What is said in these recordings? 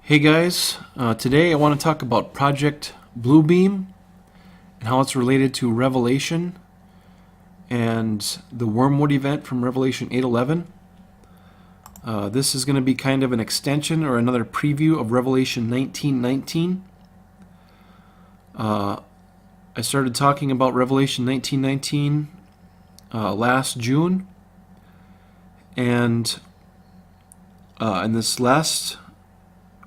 Hey guys, today I want to talk about Project Bluebeam and how it's related to Revelation and the Wormwood event from Revelation 8:11. This is going to be kind of an extension or another preview of Revelation 19:19. I started talking about Revelation 19:19 last June, and in this last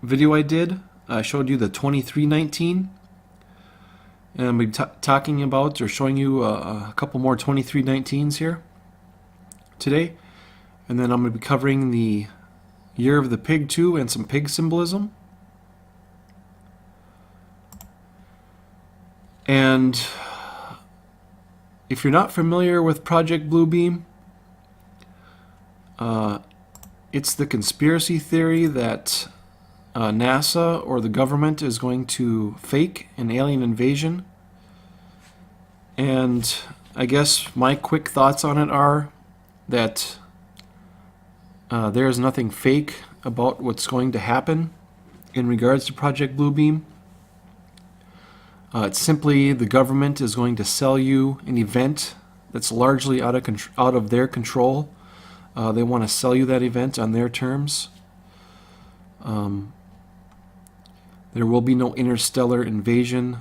video I did, I showed you the 23:19, and I'll be talking about or showing you a couple more 23:19s here today, and then I'm going to be covering the Year of the Pig too and some pig symbolism. And if you're not familiar with Project Bluebeam, it's the conspiracy theory that NASA or the government is going to fake an alien invasion. And I guess my quick thoughts on it are that there is nothing fake about what's going to happen in regards to Project Bluebeam. It's simply the government is going to sell you an event that's largely out of their control. They want to sell you that event on their terms. There will be no interstellar invasion.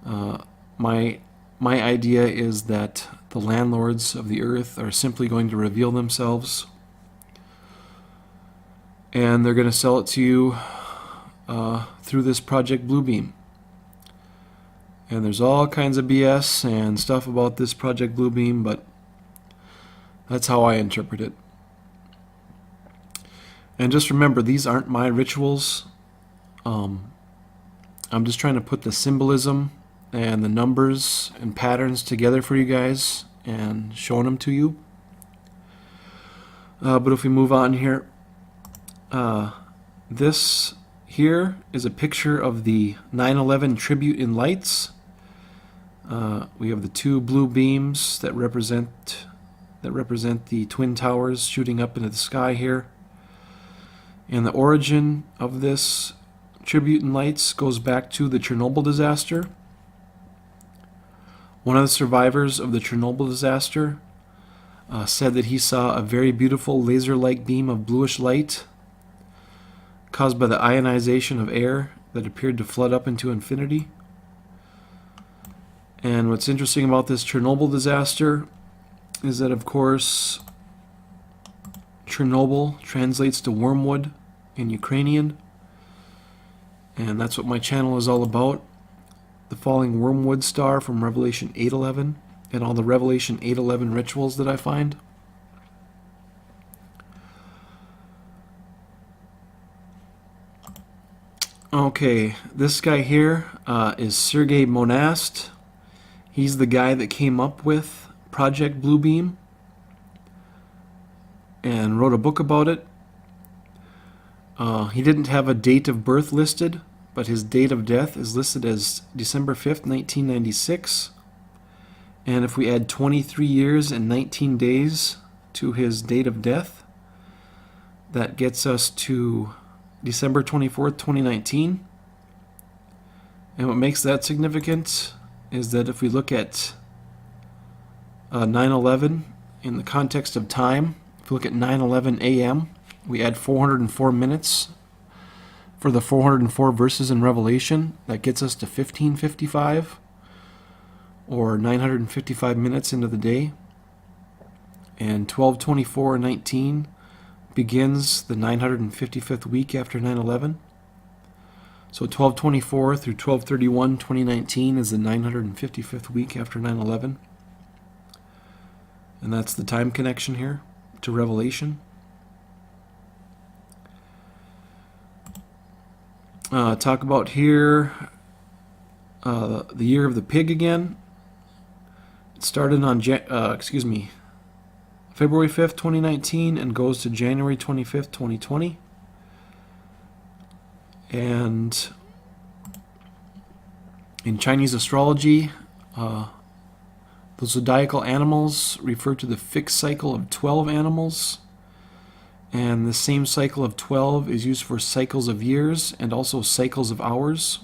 My idea is that the landlords of the earth are simply going to reveal themselves, and they're going to sell it to you through this Project Bluebeam. And there's all kinds of BS and stuff about this Project Bluebeam, but that's how I interpret it. And just remember, these aren't my rituals. I'm just trying to put the symbolism and the numbers and patterns together for you guys and showing them to you. But if we move on here, this here is a picture of the 9/11 tribute in lights. We have the two blue beams that represent the Twin Towers shooting up into the sky here. And the origin of this tribute in lights goes back to the Chernobyl disaster. One of the survivors of the Chernobyl disaster said that he saw a very beautiful laser-like beam of bluish light caused by the ionization of air that appeared to flood up into infinity. And what's interesting about this Chernobyl disaster is that, of course, Chernobyl translates to wormwood in Ukrainian, and that's what my channel is all about. The falling wormwood star from Revelation 8:11 and all the Revelation 8:11 rituals that I find. Okay, this guy here is Sergei Monast. He's the guy that came up with Project Bluebeam and wrote a book about it. He didn't have a date of birth listed, but his date of death is listed as December 5th, 1996. And if we add 23 years and 19 days to his date of death, that gets us to December 24th, 2019. And what makes that significant is that if we look at 9/11 in the context of time, if we look at 9/11 a.m., we add 404 minutes for the 404 verses in Revelation. That gets us to 1555, or 955 minutes into the day. And 12/24/19 begins the 955th week after 9/11. So 12/24 through 12/31/2019 is the 955th week after 9/11. And that's the time connection here to Revelation. Talk about here the Year of the Pig again. It started on February 5th, 2019 and goes to January 25th, 2020. And in Chinese astrology, the zodiacal animals refer to the fixed cycle of 12 animals. And the same cycle of 12 is used for cycles of years and also cycles of hours.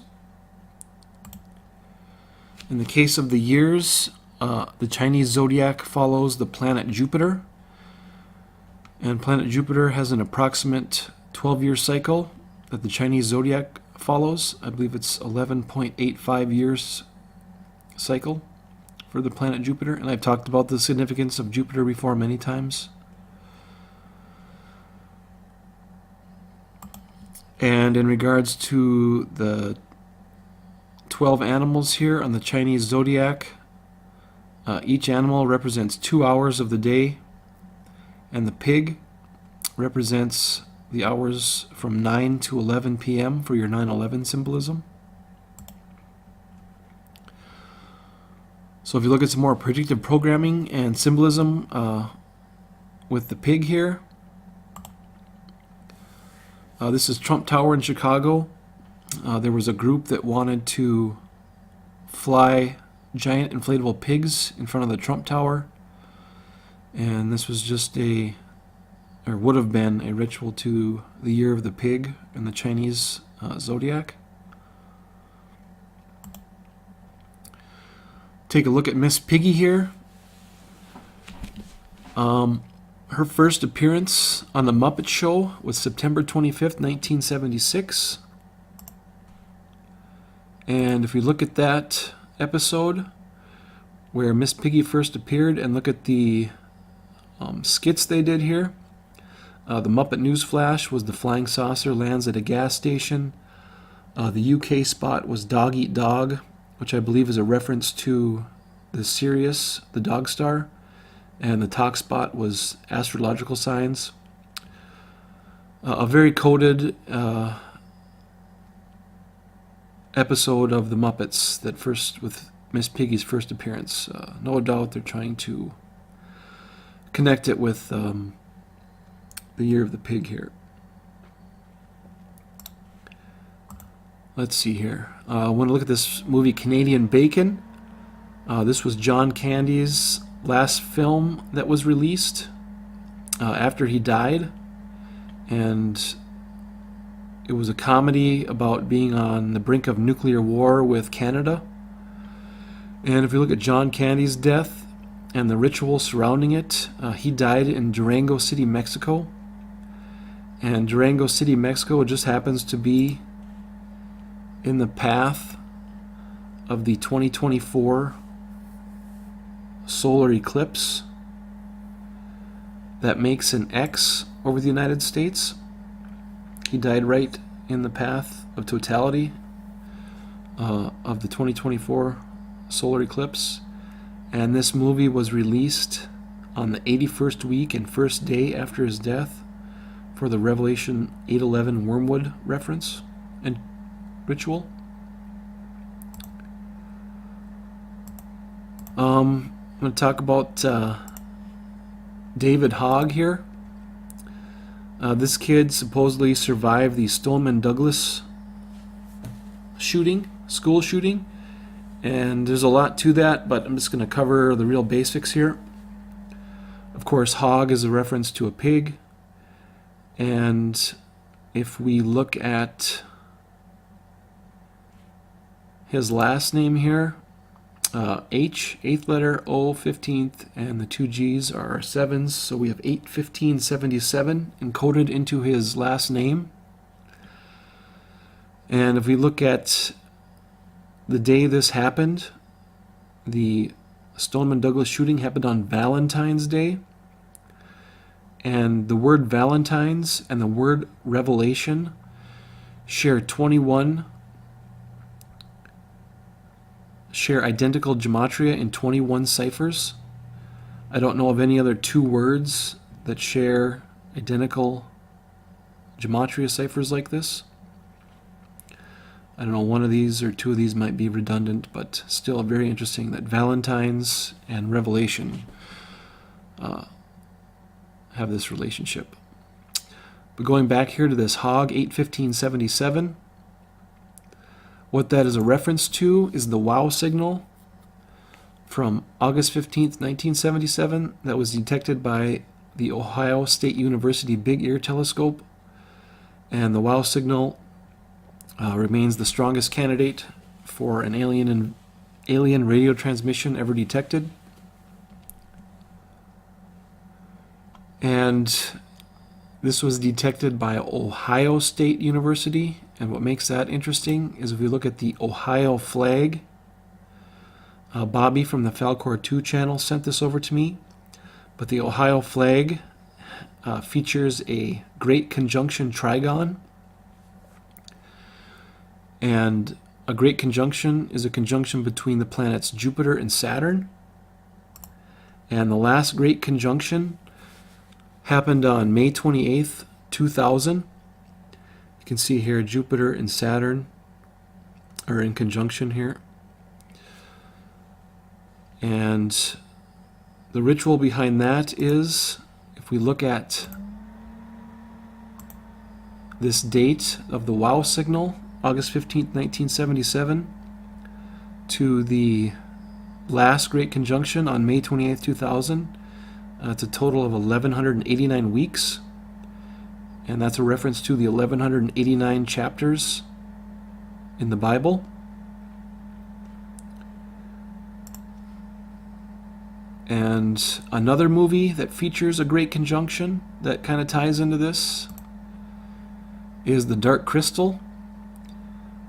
In the case of the years, the Chinese zodiac follows the planet Jupiter. And planet Jupiter has an approximate 12-year cycle that the Chinese zodiac follows. I believe it's 11.85 years cycle for the planet Jupiter. And I've talked about the significance of Jupiter before many times. And in regards to the 12 animals here on the Chinese zodiac, each animal represents 2 hours of the day, and the pig represents the hours from 9 to 11 p.m. for your 9/11 symbolism. So if you look at some more predictive programming and symbolism with the pig here, this is Trump Tower in Chicago. There was a group that wanted to fly giant inflatable pigs in front of the Trump Tower, and this was just or would have been a ritual to the year of the pig in the Chinese zodiac. Take a look at Miss Piggy here. Her first appearance on The Muppet Show was September 25th, 1976. And if we look at that episode where Miss Piggy first appeared and look at the skits they did here, the Muppet News Flash was the flying saucer lands at a gas station. The UK spot was Dog Eat Dog, which I believe is a reference to the Sirius, the dog star. And the talk spot was astrological signs. A very coded episode of the Muppets that first with Miss Piggy's first appearance. No doubt they're trying to connect it with the year of the pig here. Let's see here. I want to look at this movie Canadian Bacon. This was John Candy's last film that was released after he died, and it was a comedy about being on the brink of nuclear war with Canada. And if you look at John Candy's death and the ritual surrounding it, he died in Durango City, Mexico, and Durango City, Mexico just happens to be in the path of the 2024 solar eclipse that makes an X over the United States. He died right in the path of totality of the 2024 solar eclipse, and this movie was released on the 81st week and first day after his death for the Revelation 8:11 Wormwood reference and ritual. I'm going to talk about David Hogg here. This kid supposedly survived the Stoneman Douglas school shooting, and there's a lot to that, but I'm just going to cover the real basics here. Of course, Hogg is a reference to a pig, and if we look at his last name here, H, 8th letter, O, 15th, and the 2 G's are 7s, so we have 81577 encoded into his last name. And if we look at the day this happened, the Stoneman Douglas shooting happened on Valentine's Day, and the word Valentine's and the word Revelation share identical gematria in 21 ciphers. I don't know of any other 2 words that share identical gematria ciphers like this. I don't know, one of these or 2 of these might be redundant, but still very interesting that Valentine's and Revelation have this relationship. But going back here to this Hogg 81577, what that is a reference to is the wow signal from August 15th, 1977 that was detected by the Ohio State University Big Ear Telescope, and the WOW signal remains the strongest candidate for an alien radio transmission ever detected. And this was detected by Ohio State University, and what makes that interesting is if we look at the Ohio flag, Bobby from the Falcor 2 channel sent this over to me, but the Ohio flag features a Great Conjunction Trigon, and a Great Conjunction is a conjunction between the planets Jupiter and Saturn, and the last Great Conjunction happened on May 28th, 2000. You can see here Jupiter and Saturn are in conjunction here. And the ritual behind that is, if we look at this date of the WOW signal, August 15th, 1977, to the last Great Conjunction on May 28th, 2000, it's a total of 1,189 weeks, and that's a reference to the 1,189 chapters in the Bible. And another movie that features a Great Conjunction that kind of ties into this is The Dark Crystal.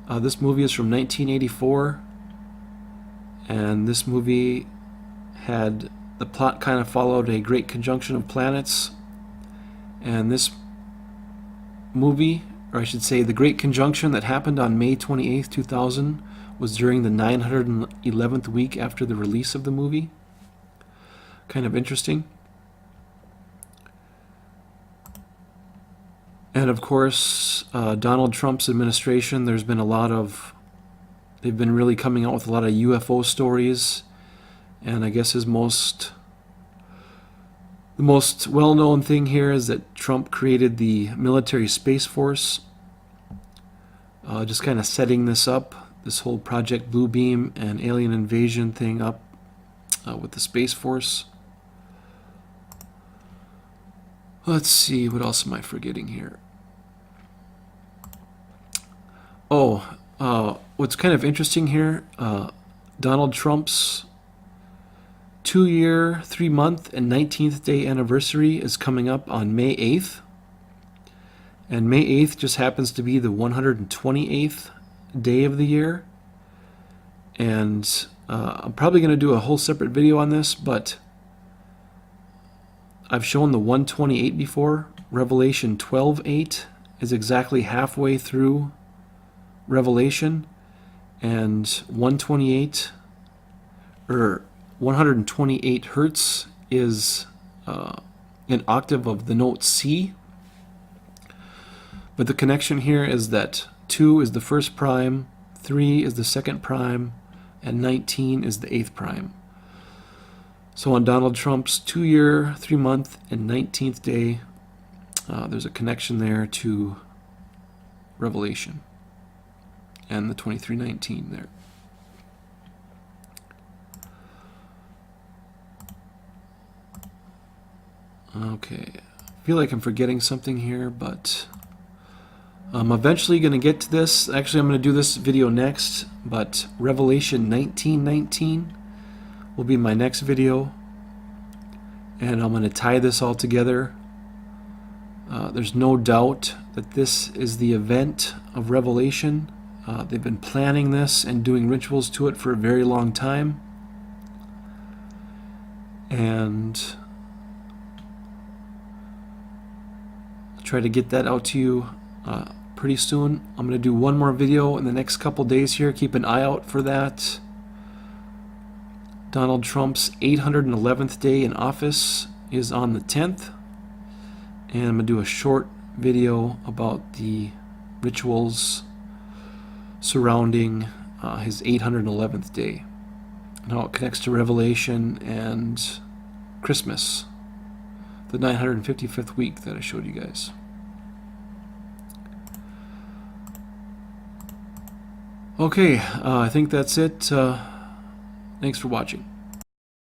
This movie is from 1984, and this movie had the plot kind of followed a great conjunction of planets, and this movie, or I should say the Great Conjunction that happened on May 28th, 2000, was during the 911th week after the release of the movie. Kind of interesting. And of course, Donald Trump's administration, they've been really coming out with a lot of UFO stories. And I guess the most well-known thing here is that Trump created the military space force, just kind of setting this up, this whole Project Bluebeam and alien invasion thing up with the space force. Let's see, what else am I forgetting here? What's kind of interesting here, Donald Trump's 2-year, 3-month, and 19th day anniversary is coming up on May 8th. And May 8th just happens to be the 128th day of the year. And I'm probably going to do a whole separate video on this, but I've shown the 128 before. Revelation 12:8 is exactly halfway through Revelation, and 128 hertz is an octave of the note C. But the connection here is that 2 is the first prime, 3 is the second prime, and 19 is the 8th prime. So on Donald Trump's 2-year, 3-month, and 19th day, there's a connection there to Revelation and the 2319 there. Okay, I feel like I'm forgetting something here, but I'm eventually going to get to this. Actually, I'm going to do this video next, but Revelation 19:19 will be my next video, and I'm going to tie this all together. There's no doubt that this is the event of Revelation. They've been planning this and doing rituals to it for a very long time, and I'll try to get that out to you pretty soon. I'm going to do one more video in the next couple days here. Keep an eye out for that. Donald Trump's 811th day in office is on the 10th, and I'm going to do a short video about the rituals surrounding his 811th day and how it connects to Revelation and Christmas, the 955th week that I showed you guys. Okay, I think that's it. Thanks for watching.